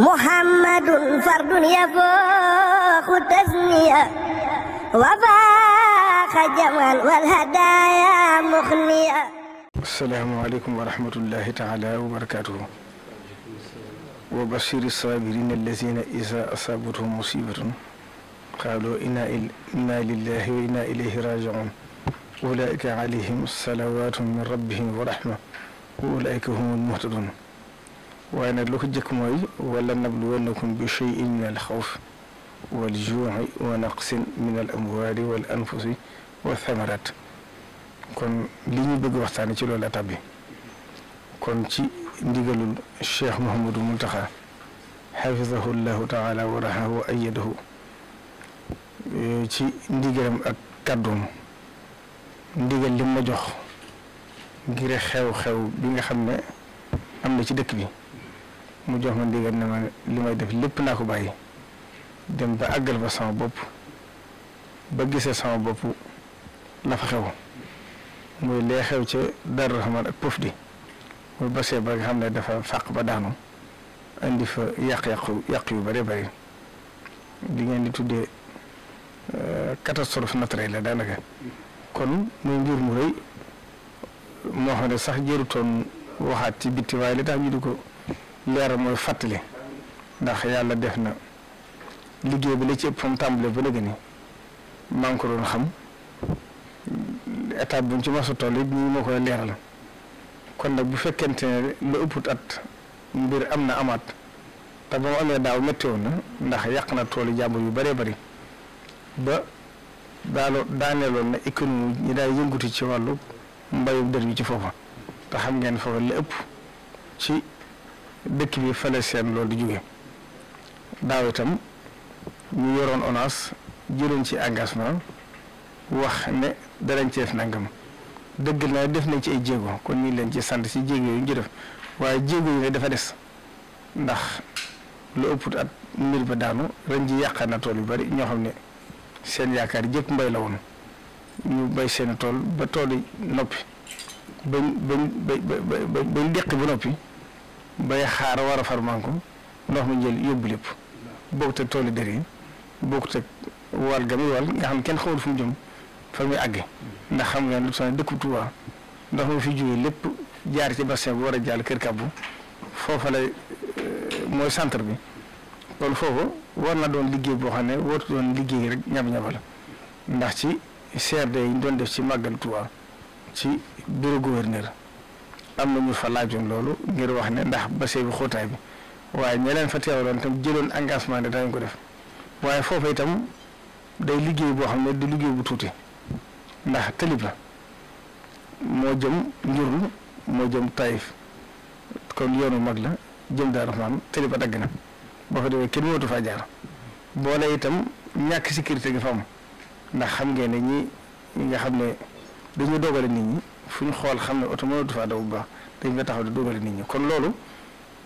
محمد فرد يفوق التسمية وفاق جمال والهدايا مخنية. السلام عليكم ورحمة الله تعالى وبركاته. وبشر الصابرين الذين إذا أصابتهم مصيبة قالوا إنا لله وإنا إليه راجعون أولئك عليهم صلوات من ربهم ورحمة وأولئك هم المهتدون. وأنا لو جك موي ولا نبلونكم بشيء من الخوف والجوع ونقص من الأموال والأنفس والثمرات. kon li ñu bëgg waxtaane ci loolu la tàbbi kon ci ndigalul Cheikh Mouhamadou Mountakha xafizahu llahu taala wa rahahu wa ayyadahu ci ndigalam ak kàddoom ndigal li ma jox ngir xew-xew bi nga xam ne am na ci dëkk bi mu jox ma ndigal ne ma li may def lépp naa ko bàyyi dem ba àggal ba sama bopp ba gisee sama bopp la fa xew muy lee xew ca Darou Rahman ak Pof di muy basee ba nga xam ne dafa fàq ba daanu indi fa yàq yu bare bare li ngeen di tuddee catastrophe naturelle la daanaka kon muy mbir mu rëy moo xam ne sax jërutoon waxaat ci bitti waaye li tax ñu di ko leeral mooy fàttali ndax yàlla def na liggéey bi la ci ëpp fa mu tàmbalee ba léegi ni maa ngi ko doon xam étape buñ ci mos a toll it ñu ma koy leeral kon nag bu fekkente ne lu ëpput at mbir am na amaat te ba mu amee daaw métti woon na ndax yàq na toolu jàmbur yu bëree bëri ba daaneeloon na économie ñi daay yënguti ci wàllu mbayum dër bi ci foofa te xam ngeen foofa li ëpp ci dëkk bi fale seen loolu di jóge daaw itam ñu yoroon ONAS jëloon ci engagement wax ne danañ ci def nangam dëgg na def nañ ci ay jéego kon ñu leen ci sant ci jéego yu ñu def waaye jéego yi ne dafa des ndax lu ëpp at mbir ba daanu ren ji yàq na tool yu bari ñoo xam ne seen yaakaar jëkk mbay la woon ñu bay seen tool ba tool yi noppi bañ deqi ba noppi bay xaar war a far manko ndox mi jël yóbbu lépp bokkut ak tool yi dër yi bokkut ak wal ga muy wal nga xam ne kenn xamul fu mu jëm fa muy àgge ndax xam ngeen lu sonné dëkku Touba ndox mi fi jógee lépp jaar ci bassin bu war a jàll kër kàbbu foofa la mooy centre bi kon foofu war na doon liggéey boo xam ne wartu doon liggéey rek ñab-ñabal ndax ci CRD yi ñu doon def ci màggal Touba ci bureau gouverneur am na ñu fa laajoon loolu ngir wax ne ndax bassin bi xóotaay bi waaye ña leen fa teewaloon itam jëloon engagement ne danañ ko def waaye foofa itam day liggéey boo xam ne du liggéey bu tuuti ndax tëlib la moo jëm njurul moo jëm Taïf kon yoonu mag la jëm Darou Rahman tëlib a dagg na boo fa demee kenn mootu faa jaar boole itam ñàkk sécurité gi fa am ndax xam ngeen ne ñi nga xam ne dañuy dogale nit ñi fu ñu xool xam ne oto mënatu faa daw bu baax dañ nga taxaw di dogale nit ñi kon loolu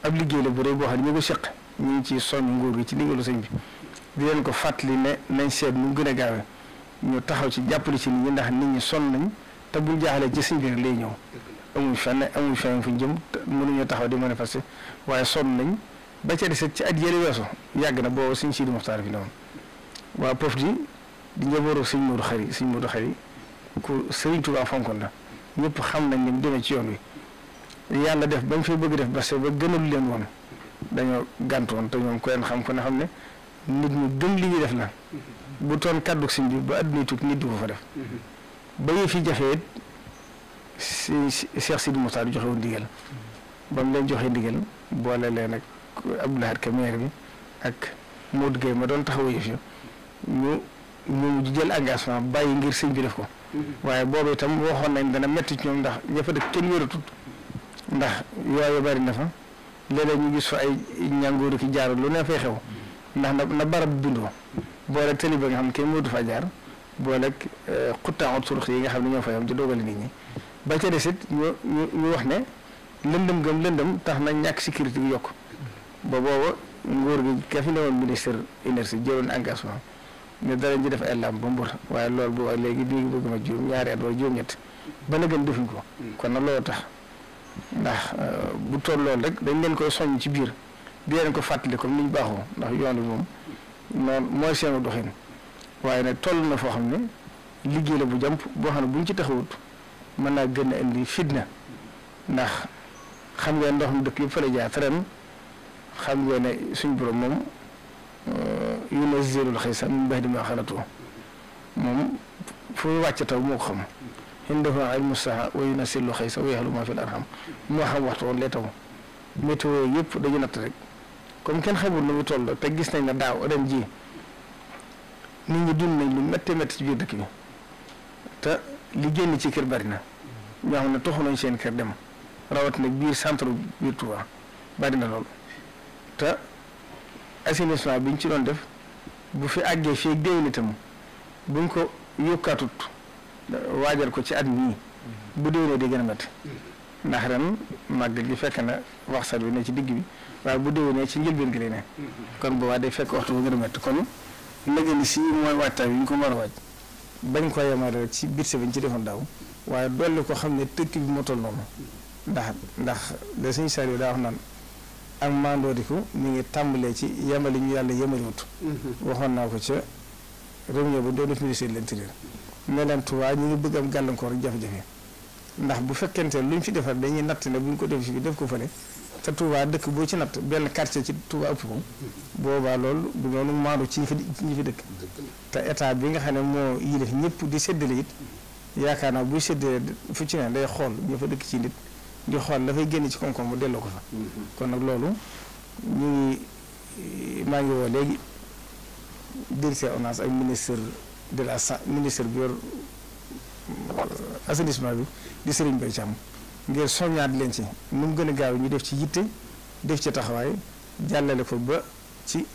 ab liggéey la bu rëy boo xam ne ñu ko seq ñu ngi ci soññ nguur gi ci ndigalu sëñ bi di leen ko fàttali ne nañ seet nu gën a gaawee ñu taxaw ci jàppale ci nit ñi ndax nit ñi sonn nañ te buñ jaaxlee ci sëñ bi rek lay ñëw amuñ fenn fu ñu jëm mënuñoo taxaw di manifester waaye sonn nañ ba ca deset ci at yële weesu yàgg na boobu sëñ Sidi Muxtaar fi ne woon waa Pof di njabooru sëñ Modou Xari ku Sëriñ Tuubaa fonkoon la ñëpp xam nañ ni mu demee ci yoon wi yàlla def bañ fay bëgg def parce que ba gënalu leen woon dañoo gàntoon te ñoom ko leen xam ko ne xam ne nit ñu gëm li ñuy def la bu toon kàddu sëñ bi ba adduna tukki nit du ko fa def ba yëf yi jafee si Cheikh Sidi Moustapha joxe woon ndigal ba mu leen joxee ndigal boole leen ak Abdoulaye Ka maire bi ak Modou Gueye ma doon taxawu yëf yi ñu jël engagement bàyyi ngir sëñ bi def ko waaye boobu itam waxoon nañ dana metti ci ñoom ndax ña fa dëkk kenn wératut ndax yooyu bari na fa léeg-léeg ñu gis fa ay ñàngóoru ki jaar lu ne fay xew ndax na barab bindoo boole tëli ba nga xam ne kenn mënatu faa jaar boole xuttaanut surux yi nga xam ne ñoo fay am ci dogale nit ñi ba ca des it ñu wax ne lëndëm tax na ñàkk sécurité bi yokk ba booba nguur gi ka fi newoon ministère énergie jëloon engagement ne darañ ci def ay làmp ba mbur waaye loolu bu wax léegi bii ngi bëgg ma juróom ñaari at wala juróom-ñett ba na gën defuñ ko kon nag loolu tax ndax bu toll loolu rek dañ leen koy soññ ci biir di leen ko fàttali comme ni ñu baaxoo ndax yoon bi moom noonu mooy seen doxin waaye nag toll na foo xam ne liggéey la bu jàmp boo xam ne bu ñu ci taxawut mën naa gën a indi fitna ndax xam nga ndox mi dëkk yëpp fa la jaar ren xam nga ne suñ borom moom yunazzilul xaysa min ba'di ma xalatu moom fu mu wàcc taw moo ko xam indahu ilmu saa wa yunazzilul xaysa wa ya'lamu ma fil arham moo xam waxtu woon lay taw météo yëpp dañu natt rek comme kenn xamul nu mu toll te gis nañ ne daaw ren ji nit ñi dund nañ lu méttee métti ci biir dëkk bi te li génn ci kër bari na ñoo xam ne toxu nañ seen kër dem rawatina biir centre biir Touba bari na lool te assainissement bi ñu ci doon def bu fi àggee fii ak déwén itam buñ ko yokkaatut waajal ko ci at mii bu déwénee di gën a métti ndax ren màggal gi fekk na waxsat bi ne ci digg bi waaye bu déwénee ci njëlbeen gi lay ne kon boobaa day fekk waxtu bu gën a métti kon léegi si mooy waajtaay bi ñu ko war a waaj bañ ko yemale rek ci budget bi ñu ci defoon daaw waaye dolli ko xam ne tëkk bi moo toll noonu ndax de suñu sar yi daa wax naan ak mandoodiku ñu ngi tàmbalee ci yemali ñu yàlla yemaliwut waxoon naa ko ca réunion ba doon def ministère de l'Intérieur ne leen Touba ñu ngi bëgg am gàllankoor jafe-jafe ndax bu fekkente lu ñu fi defar dañuy natt ne bu ñu ko def fi def ko fële te Touba dëkk boo ci natt benn quartier ci Touba ëpp ko boobaa loolu du noonu maandu ci ñi fi dëkk te état bi nga xam ne moo yilif ñëpp di séddale it yaakaar naa buy séddale fu ci ne day xool ñu fa dëkk ci nit di xool dafay génn ci koom-koom mu delloo ko fa kon nag loolu ñu ngi maa ngi woo léegi directeur ONAS ak ministre de la ministre bi yor assainissement bi di Serigne Mbaye Thiam ngir soññaat leen ci nu mu gën a gaaw ñu def ci yitte def ci taxawaay jàllale ko ba ci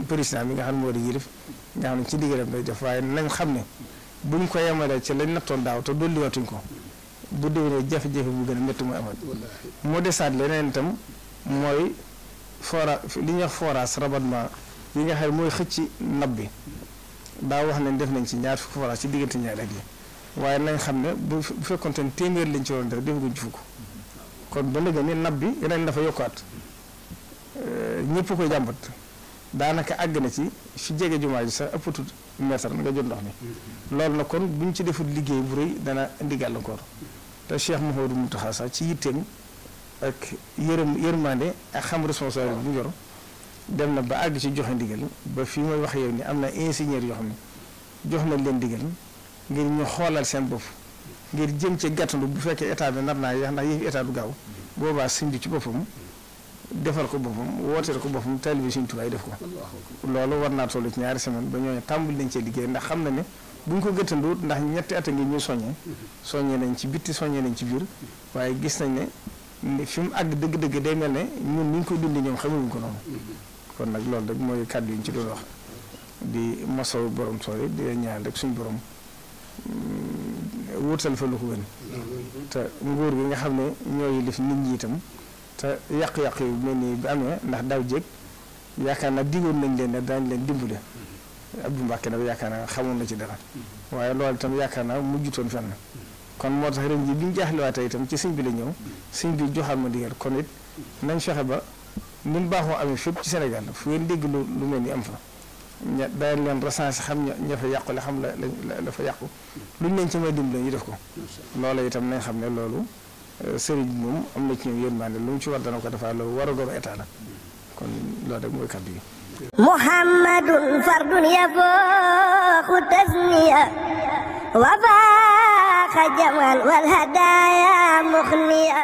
président bi nga xam ne moo di yilif nga xam ne ci diggalam day def waaye nañ xam ne bu ñu ko yemalee ci lañ nattoon daaw te dolliwaatuñ ko bu déwénee jafe-jafe bu gën a métti mooy amal moo desaat leneen itam mooy li ñuy wax forage rabattement yi nga xam ne mooy xëcc nab bi daa wax nañ def nañ ci ñaar fukki forage ci diggante ñaari at yi waaye nañ xam ne bu fekkoonte ne téeméer lañ ci waroon def defaguñ ci fukk kon ba léegi ni nab bi ren dafa yokkaat ñëpp koy jàmbat daanaka àgg na ci fi jege jumaa ji sax ëppatut mètre nga jot ndox mi loolu nag kon buñ ci defut liggéey bu rëy dana indi gàllankoor te Cheikh Mouhamadou Mountakha sax ci yitteem ak yërmande ak xam responsabilité bu mu yor dem na ba àgg ci joxe ndigal ba fii mooy wax yow ni am na ingénieur yoo xam ne jox nañ leen ndigal ngir ñu xoolal seen bopp ngir jëm ci gàttandu bu fekkee état bi nar naa yeex ndax yëf état du gaaw boobaa sëñ bi ci boppam defal ko boppam wooteel ko boppam taalibe Sëñ Tuubaa def ko loolu war naa toll ci ñaari semaine ba ñooñu tàmbali nañ cee liggéey ndax xam na ne bu ñu ko gëttanduwut ndax ñetti at a ngi ñuy soññee nañ ci bitti soññee nañ ci biir waaye gis nañ ne fi mu àgg dëgg-dëgg day mel ne ñun ni ñu koy dundee ñoom xamuñu ko noonu kon nag loolu rek mooy kàddu yi ñu ci doon wax di masawu borom tool yi di ñaan rek suñu borom wutal fa lu ko gën te nguur gi nga xam ne ñooy lif nit ñi itam te yàq-yàq yu mel nii bi amee ndax daaw jéeg yaakaar naa digoon nañ leen ne daañu leen dimbale Abdou Mbacke nag yaakaar naa xamoon na ci dara waaye loolu itam yaakaar naa mujjutoon fenn kon moo tax ren ji bi ñu jaaxlewaatee itam ci sëñ bi la ñëw sëñ bi joxaat ma digal kon it nañ fexe ba ni mu baaxoo amee fépp ci Sénégal fu ngeen dégg lu mel ni am fa daañu leen recensé xam ña fa yàqule xam la fa yàqu luñ leen ci may dimbale ñu def ko loola itam nañ xam ne loolu sëriñ bi moom am na ci ñoom yërmande lu mu ci war dana ko defaa loolu war a doon état la kon loolu rek mooy kàddu yi muhammadun fardun yafooxu tasniya wa faaxa jamal wal hadaaya muxniya